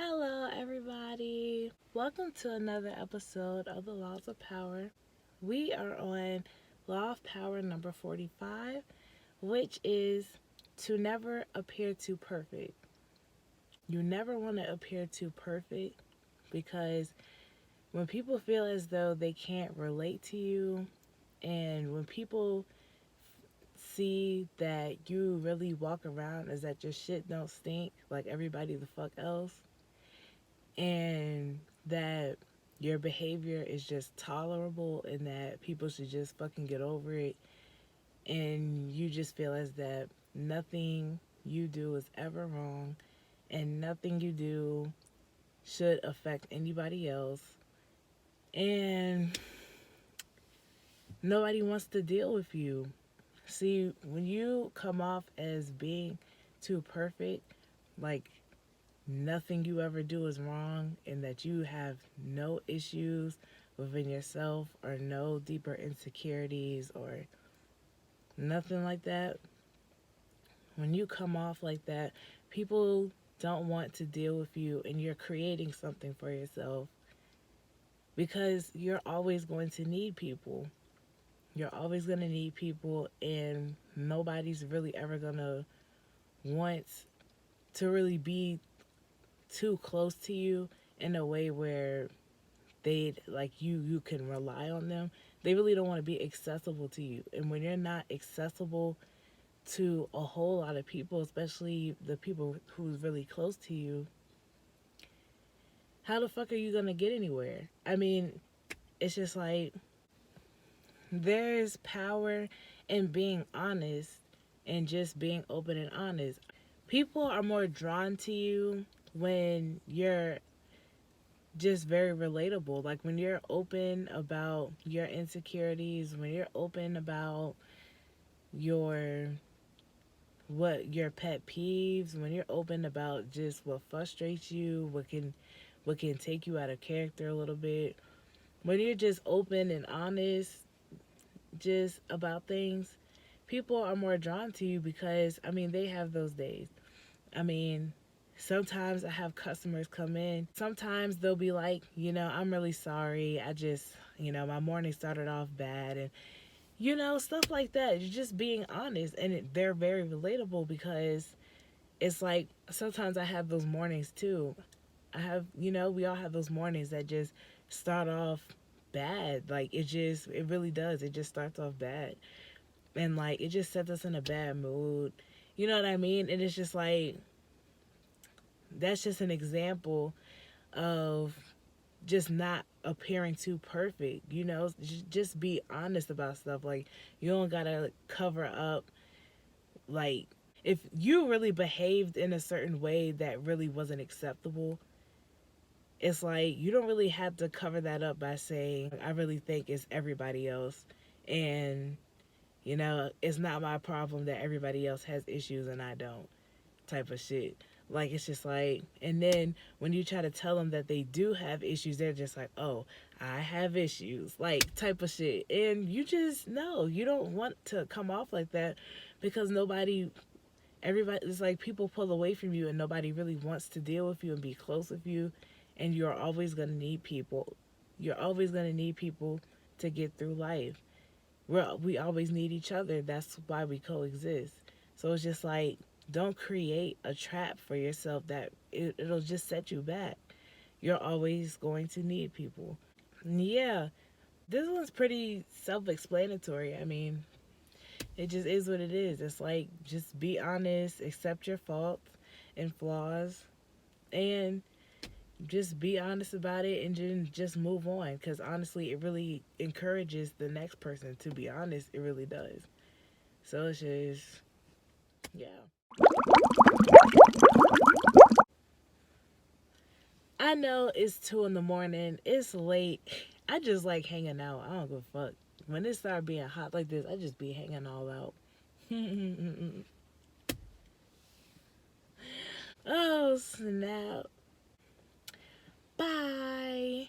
Hello, everybody. Welcome to another episode of the Laws of Power. We are on Law of Power number 45, which is to never appear too perfect. You never want to appear too perfect because when people feel as though they can't relate to you, and when people see that you really walk around as that your shit don't stink like everybody the fuck else, and that your behavior is just tolerable and that people should just fucking get over it, and you just feel as that nothing you do is ever wrong and nothing you do should affect anybody else, and nobody wants to deal with you. See, when you come off as being too perfect, like nothing you ever do is wrong and that you have no issues within yourself or no deeper insecurities or nothing like that, when you come off like that, people don't want to deal with you and you're creating something for yourself because you're always going to need people. You're always going to need people, and nobody's really ever going to want to really be too close to you in a way where they like you can rely on them. They really don't want to be accessible to you, and when you're not accessible to a whole lot of people, especially the people who's really close to you, how the fuck are you gonna get anywhere? I mean, it's just like there's power in being honest and just being open and honest. People are more drawn to you when you're just very relatable. Like when you're open about your insecurities, when you're open about your your pet peeves, when you're open about just what frustrates you, what can take you out of character a little bit. When you're just open and honest just about things, people are more drawn to you because I mean they have those days. I mean, sometimes I have customers come in. Sometimes they'll be like, I'm really sorry. I just, my morning started off bad, and stuff like that. You're just being honest, and they're very relatable because it's like sometimes I have those mornings too. We all have those mornings that just start off bad. Like it really does. It just starts off bad, and like it just sets us in a bad mood. You know what I mean? And it's just like that's just an example of just not appearing too perfect. Just be honest about stuff. Like you don't gotta cover up. Like if you really behaved in a certain way that really wasn't acceptable, it's like you don't really have to cover that up by saying I really think it's everybody else, and it's not my problem that everybody else has issues and I don't, type of shit. Like it's just like, and then when you try to tell them that they do have issues, they're just like, oh, I have issues, like type of shit. And you just know you don't want to come off like that because everybody, it's like people pull away from you and nobody really wants to deal with you and be close with you. And you're always going to need people. You're always going to need people to get through life. We always need each other. That's why we coexist. So it's just like, don't create a trap for yourself that it'll just set you back. You're always going to need people. Yeah, this one's pretty self explanatory. I mean, it just is what it is. It's like, just be honest, accept your faults and flaws, and just be honest about it and then just move on. Because honestly, it really encourages the next person to be honest. It really does. So it's just, yeah. I know it's 2 in the morning. It's late. I just like hanging out. I don't give a fuck. When it start being hot like this, I just be hanging all out. Oh, snap. Bye.